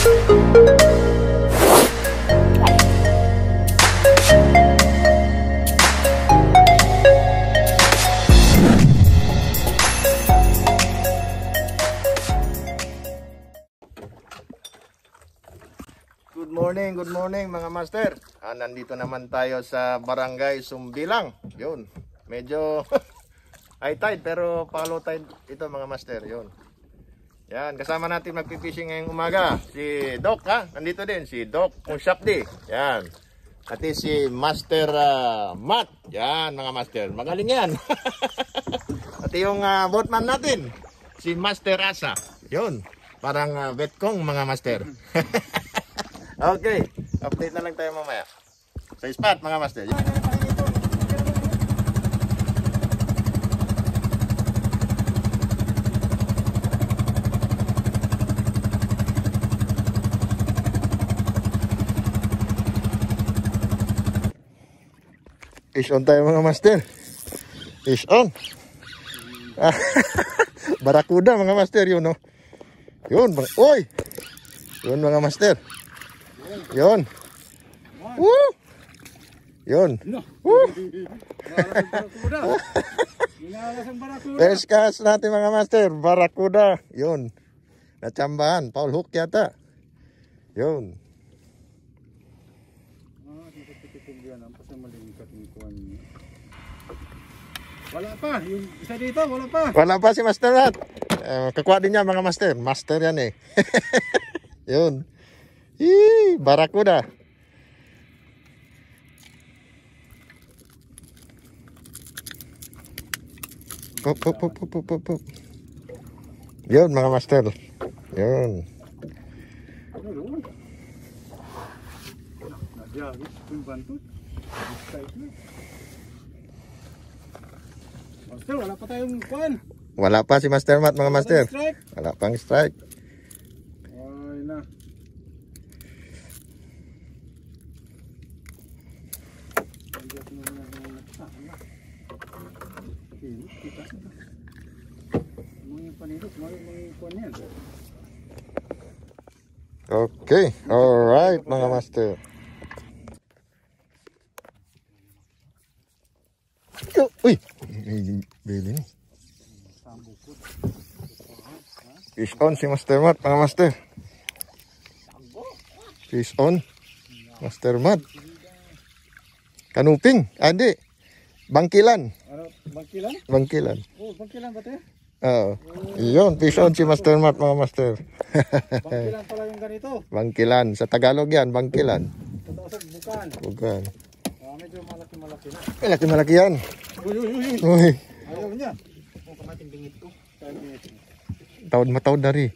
Good morning mga master. Nandito naman tayo sa Barangay Sumbilang. Yun, medyo high tide pero follow tide ito mga master. Yun. Yan, kasama natin magpipishing ngayong umaga. Si Doc ha, nandito din si Doc Mushapdi. Yan. At si Master Matt. Yan mga master, magaling yan. At yung boatman natin, si Master Asa. Yun, parang Vietcong mga master. Okay, update na lang tayo mamaya sa spot mga master. Fish on tayo mga master. Fish on. Barakuda mga master yun no. Yun, oy. Yun mga master. Yun. Woo! Yun. Woo! Best cast natin mga master. Barakuda. Yun. Natsambahan. Paul Hook yata. Yun. Wala pa. Yung isa dito, wala pa. Wala pa si Master Rat. Kakuha din niya mga master. Master yan eh. Yun. Barakuda. Pop. Yun mga master. Yun. Master, wala pa tayong kuan. Wala pa si Master Matt mga master. Wala pang strike. Ay na. Okay, alright mga master. Uy, bili ni. Fish on si Master Matt mga master. Fish on Master Matt. Kanuping, adi. Bangkilan. Ano, bangkilan? Bangkilan. Oh, bangkilan ba 'te? Oo. Iyon, fish on si Master Matt mga master. Bangkilan pala yung ganito. Bangkilan. Sa Tagalog yan, bangkilan. Tatasog bukan. Bukan. Medyo malaki na. Malaki yan. Uy. Uy. Ayaw niya. Kung kamating bingit ko. Taod na rin.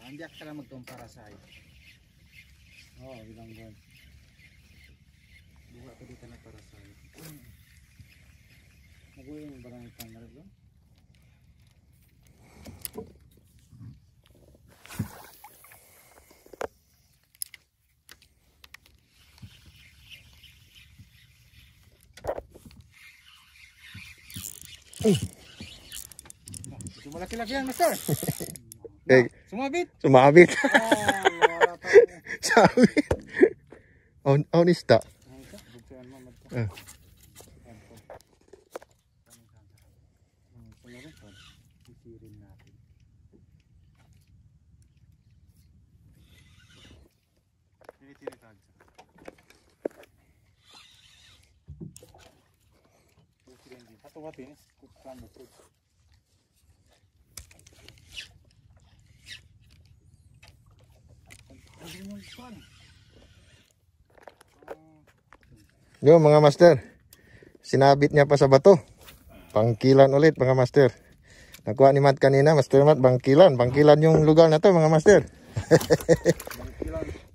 Nandiyak ka lang magtumpara sa iyo. Oo, bilang doon. Buka ko dito na para sa iyo. Naguwi yung barang ikan na rin. Malaki-laki yan, master. Sumabit. Sabit. On isda. Yo mga master, sinabit niya pa sa bato. Bangkilan ulit mga master. Nakuha ni Matt kanina, Master Matt, bangkilan. Bangkilan yung lugar na to mga master.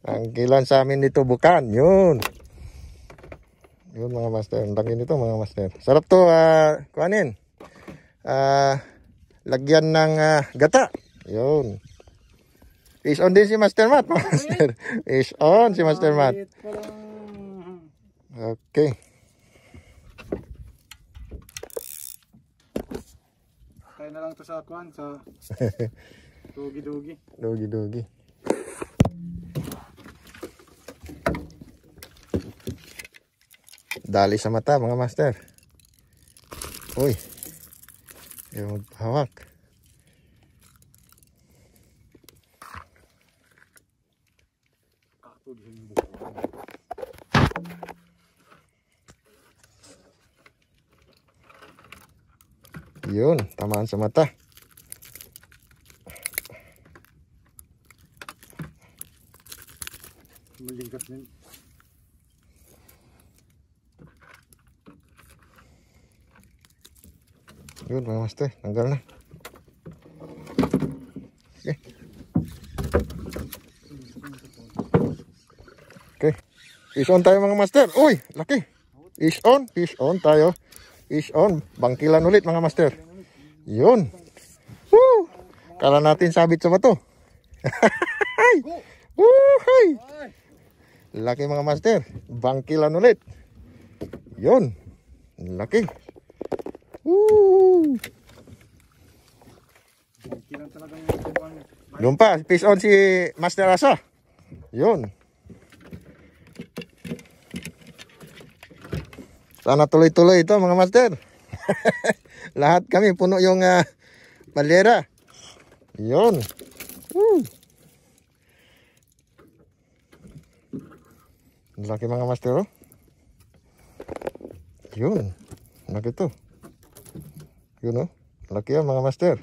Bangkilan sa amin dito, bukan. Yun. Yun mga master. Ang laki nito mga master. Sarap to kuhanin. Lagyan ng gata. Yun. Fish on din si Master Matt mga master. Fish on si Master Matt. Okay. Kaya na lang to sa kwan, sa dugi-dugi. Dogi-dogi. Dali sa mata mga master. Uy. Yung hawak. Yun, tamaan sa mata. Malingkat din. Yun mga master, tanggal na. Okay. Okay. Fish on tayo mga master. Uy, laki. Fish on tayo. Fish on. Bangkilan ulit mga master. Yun. Woo! Kala natin sabit sa bato. Woo! Hay! Laki mga master. Bangkilan ulit. Yun. Laki. Woo! Bangkilan talaga yung kwan. Doon pa, fish on si Master Asa. Yun. Sana tuloy-tuloy ito mga master. Lahat kami puno yung balera. Yun. Woo. Laki mga master oh. Yun. Laki to. Yun oh. Laki yan mga master.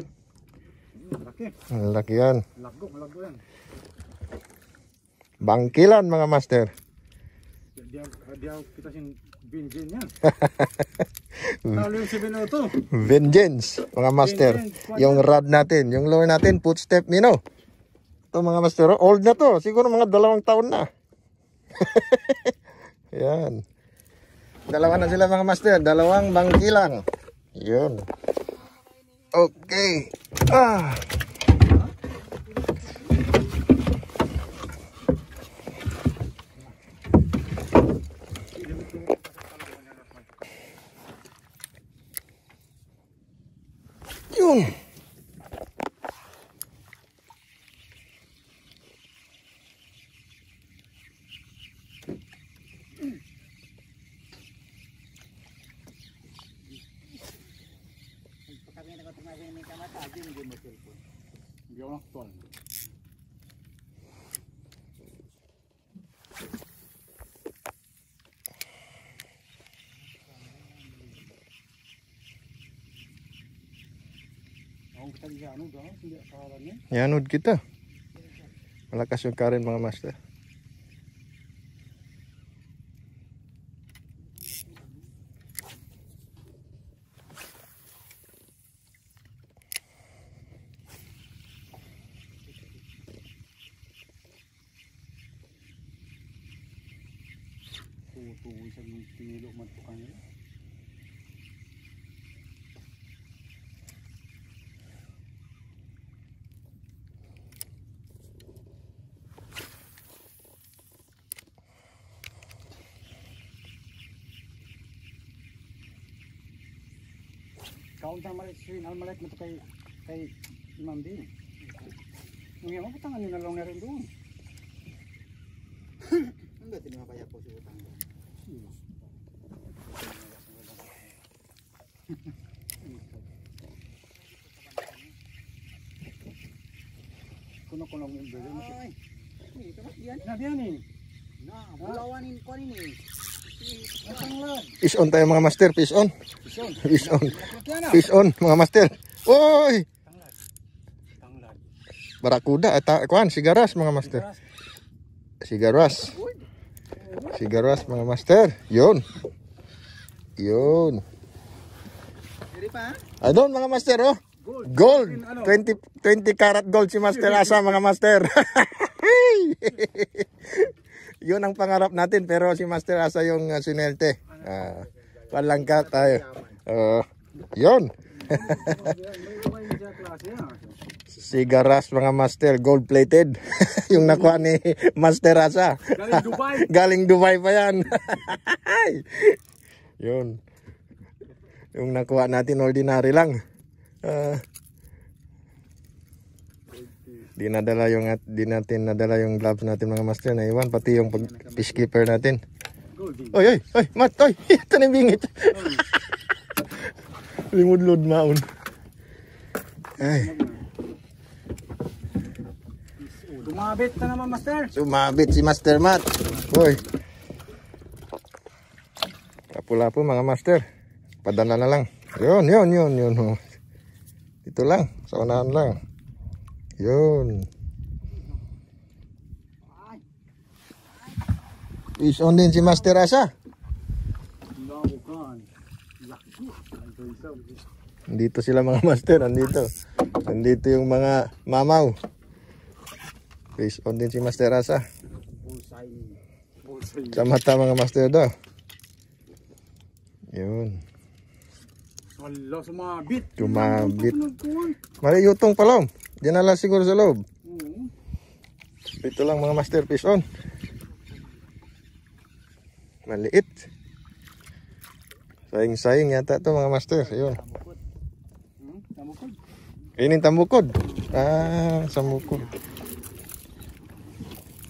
Laki. Laki yan. Malaggo yan. Bangkilan mga master. Di ako kita sin Benjen yan. Talo yung 7 auto. Vengeance mga master. Yung rod natin, yung lure natin, footstep Mino. Ito mga master, old na to. Siguro mga 2 taon na. Yan. 2 na sila mga master, 2 bangkilang. Yun. Okay. Yun. Hindi ako nakatuan. Ako kita di ano daw, hindi akalan niya. Yanod kita. Malakas yung karin mga master. Tuwi sa pinilo man po kanila. Kaunta malit swin almalit mo to kay Imam din. Ngayon mo patangan ni nalong na rin doon. Ano ba tinimabaya po si utang? Kuno mo beli mo. Ay. Ni tamas diyan. Na diyan ni. Na, bulawanin ko ni. Fish on tayo mga master, fish on. Fish on. Fish Fish on mga master. Oy! Tanglad. Barakuda at kuan sigaras mga master. Sigaras. Sigaras mga master. Yun. Yun. Diri pa? Adon mga master oh. Gold. 20 karat gold si Master Asa mga master. Yun ang pangarap natin, pero si Master Asa yung sinelte. Palangka tayo. Yun. Sigaras mga Master, gold plated. Yung nakuha ni Master Asa. Galing Dubai. Galing Dubai pa yan. Yun. Yung nakuha natin ordinary lang. Di natin nadala yung gloves natin mga Master, na iwan pati yung fish keeper natin. Oy, Mat, oy. Ito na yung bingit. Limudlod maun. Ay. Sumabit na naman, Master. Sumabit si Master Mat. Uy. Lapu-lapu mga Master. Padala na lang. Yun. Dito lang. Sa unahan lang. Yun. Fish on din si Master Asa. Nandito sila mga Master. Nandito yung mga mamaw. Fish on din si Master Asa. Sa mata mga Master daw. Yun. Wala, sumabit. Mali yutong palom. Diyan na lang siguro sa loob. Ito lang mga Master, fish on. Maliit. Saying yata to mga Master. Ayun. Ini tambukod. Samukod.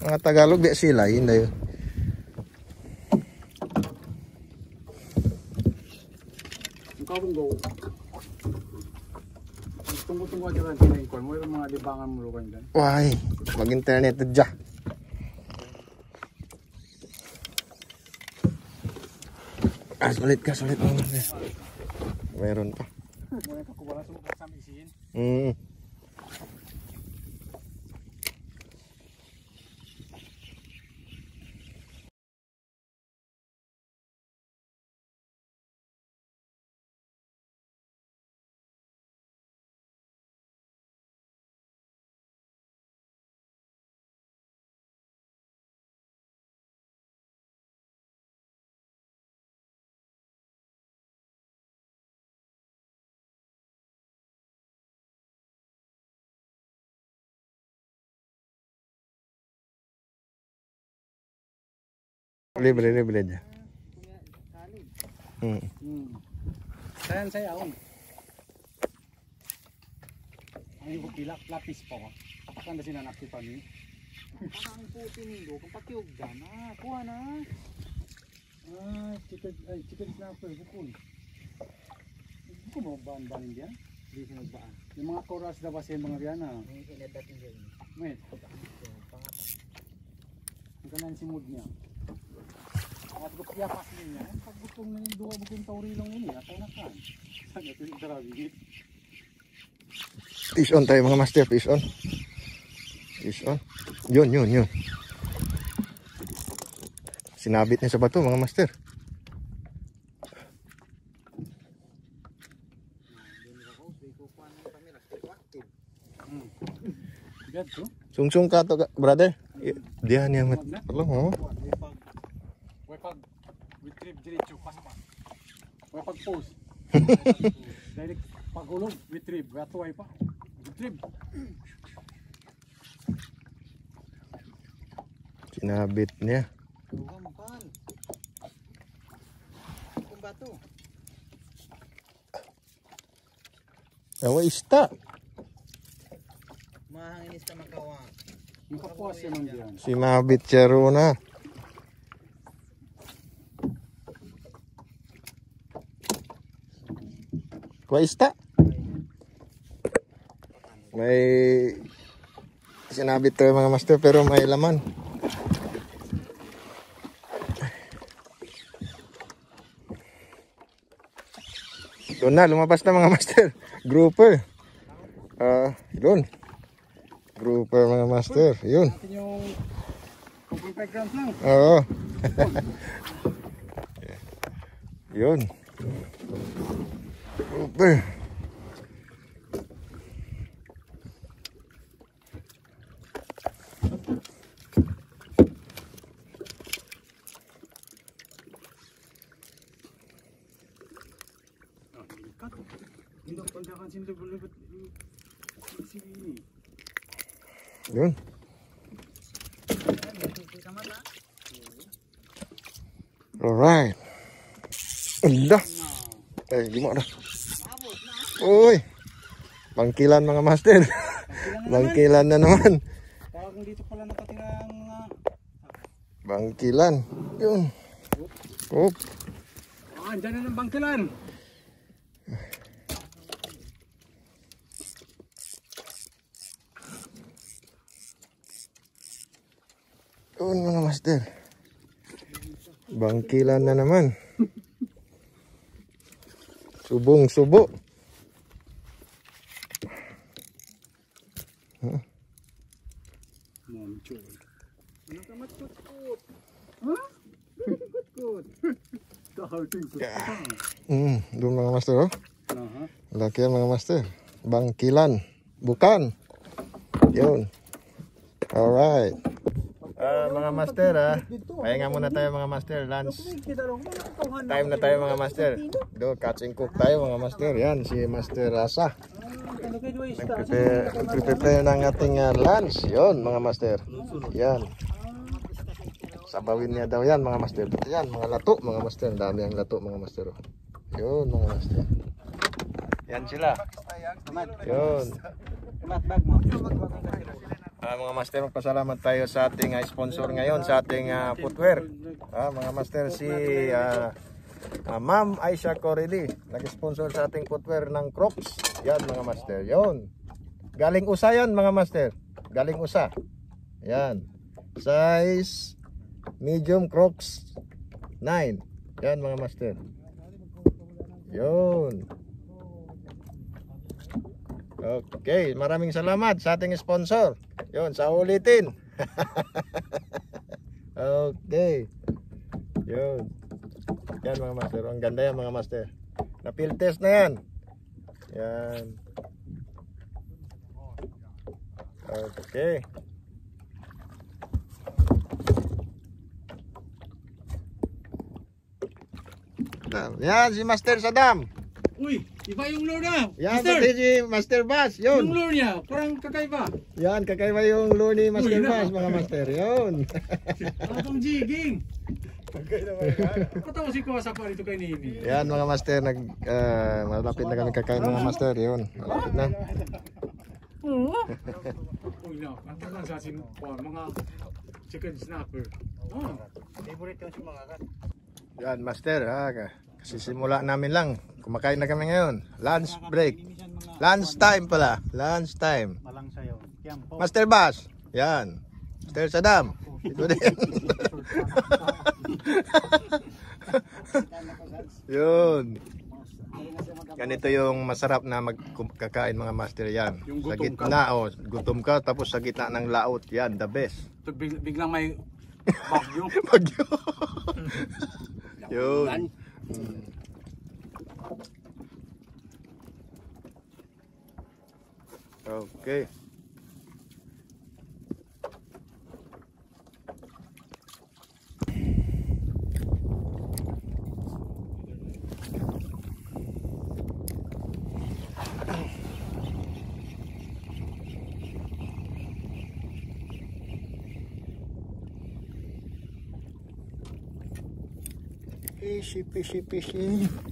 Mga Tagalog di sila yun dayo. Tunggu-tunggu aja kan tinengkol mo yung mga libangan mo lukan dyan. Why? Mag-internet dyan. Sulit ka. Meron pa. Muna ka kuwala sa misin. Libre dyan. Sayan saya on. Ay ko pilak lapis pa ko. Kan sila nakipan ni. Ang puti nindo kung pakyog dyan na. Kuha na. Chicken snapper bukol. Bukol mo baan diyan? Di sinagbaan. Yung mga coras daw kasi mga riyan na. May kinadating dyan. Wait. Ang kanan si mood niya. At gupya pas niya. Pag butong na yung duwa bukong tauri lang ini. Atay na kan. Saan ito yung tarabigit? Fish on tayo mga Master. Fish on. Yun. Sinabit niya sa bato mga Master. Sungsung ka to brother. Diyan yang Allah. Pag retrieve diretso pas pa. Pag post. Direct pagulog retrieve, gatuay pa. Retrieve. Sinabit niya. Gampan. Kung bato. Awa ista. Mahanginis ka makawa. Nakapuas siya man diyan. Si mabit siya na. Kuha ista. May sinabit to mga Master pero may laman. Doon na, lumabas na mga Master. Grouper. Doon. Grouper mga Master. Yun. Natin yung 2.5 grams lang. Oo. Yun. Grouper. Ikat. Hindi ko pagkakan sinulubot ini. Yun. Alright. Udah. Gimana dah? Uy. Bangkilan mga master. Bangkilan na naman. Parang dito pala nakatira ang mga bangkilan. Yun. Oop. Andyan na ng bangkilan. Yun mga master. Bangkilan na naman. Subong-subo. Muncul. Ano ka matkut-kut? Ha? Kut-kut. Kaharting kut-kut. Doon mga master oh. Aha. Laki yan mga master. Bangkilan. Bukan. Yun. Alright. Mga master pahinga muna tayo mga master. Lunch time na tayo mga master. Do catching cook tayo mga master. Yan si Master Rasa. Nagprepare ng ating lunch. Yun mga master. Yan. Sabawin niya daw yan mga master. Yan mga lato mga master. Dami ang lato mga master. Yun mga master. Yan sila. Yun. Mga master, magpasalamat tayo sa ating sponsor ngayon sa ating footwear. Mga master, si Ma'am Aisha Corelli nag-sponsor sa ating footwear ng Crocs. Yan mga master, yun. Galing USA yan mga master. Galing USA. Yan. Size medium Crocs 9. Yan mga master. Yun. Okay, maraming salamat sa ating sponsor. Yun, sa ulitin. Okay. Yun. Yan mga master. Ang ganda yan mga master. Na-field test na yan. Yan. Okay. Yan si Master Saddam. Uy, iba yung lure na. Yan Master, pati si Master Bass. yung Yun. lure niya, parang kakaiba. Yan, kakaiba yung lure ni Master Bass mga master. Yun. Parang jigging. Patawa si Kuwasa pa dito kay Nini. Yan mga master, malapit na kami kakain mga master. Yun, malapit na. Oo. Uy na, ang tagal sa asin mga chicken snapper. Oh, favorite yung si mga kat. Yan master, kasi simula namin lang. Kumakain na kami ngayon. Lunch break. Lunch time pala. Lunch time. Malang sayo. Master Bass. Yan. Master Saddam. Ito din. Yun. Ganito yung masarap na magkakain mga master yan. Sa gitna, gutom ka tapos sa gitna ng laot. Yan, the best. Biglang may bagyo. Bagyo. Yun. Okay. Fishy. Fishy.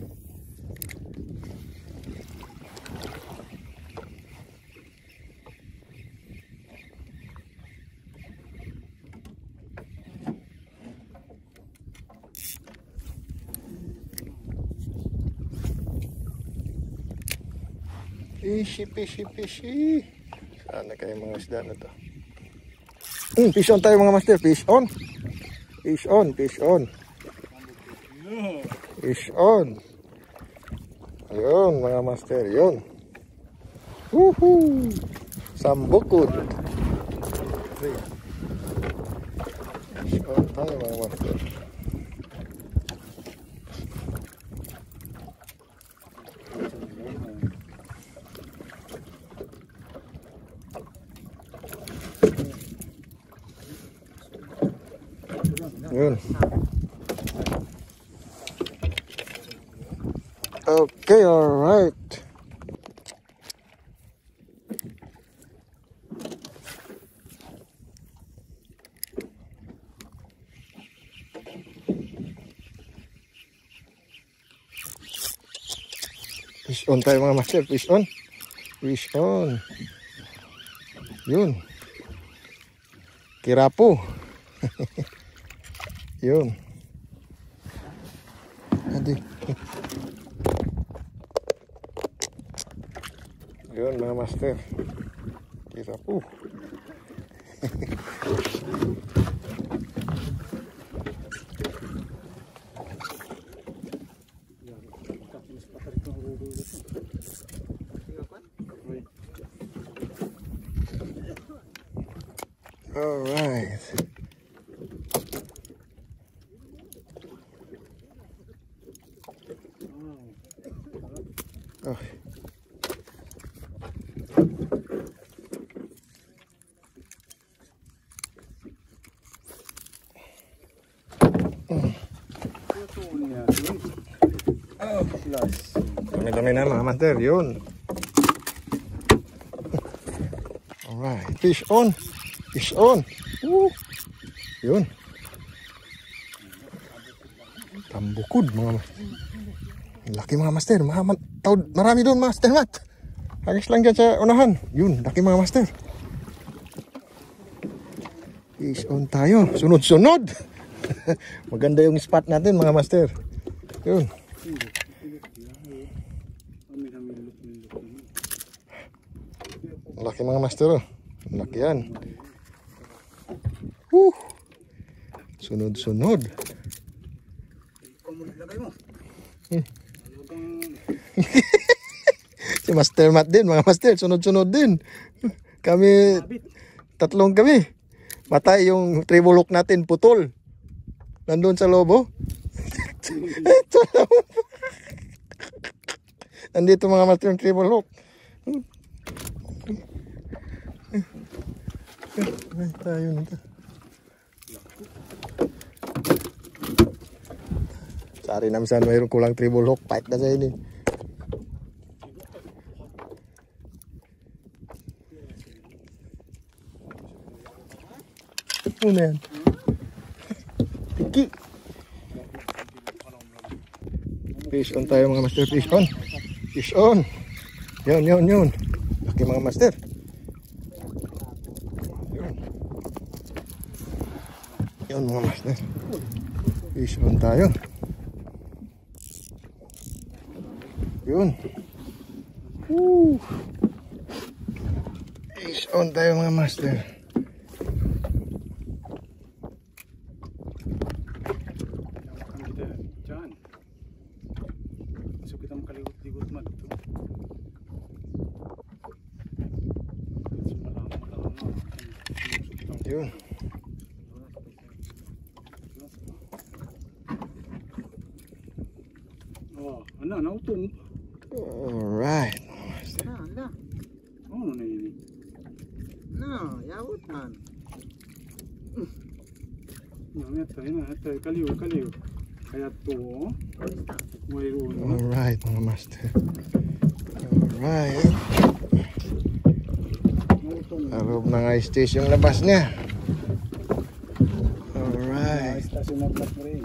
Sana kayo mga isda na to. Fish on tayo mga master. Fish on. Fish on. Ayun mga master. Yun. Woohoo. Sambukod. Fish on tayo mga master. Yun. Okay, alright. Fish on tayo mga master, fish on. Fish on. Yun. Kirapo. Yun. Adi. Yun mga master. Kirapo. All right. Oh. Dami-dami na mga master, yun. Alright, fish on. Fish on. Woo. Yun. Tambukod mga master. Laki mga master. Marami doon master mat. Hagis lang dyan sa unahan. Yun, laki mga master. Fish on tayo. Sunod-sunod. Maganda yung spot natin mga master. Yun. Laki mga master. Laki yan. Sunod-sunod. Si Master Matt din, mga master, sunod-sunod din. Kami, tatlong kami. Matay yung treble hook natin, putol. Nandun sa lobo. Ito lang. Nandito mga master yung treble hook. Ay, tayo nito. Sari namin saan mayroong kulang treble hook. Fight na sa ini. Ano yan? Tiki. Fish on tayo mga master. Fish on. Fish on. Yun. Laki mga master. Yun mga master. Fish on tayo. Yun. Fish on tayo mga master. So kita makalikot-likot man ito. Yun. Oh, ano, nautong. Alright. Nah. Ano na yun? No, yawot man. Ito, kaliw. Kaya to, mayroon. Alright mga master. Alright. Arob ng ice station yung labas niya. Alright. Stasyon ng Black Ring.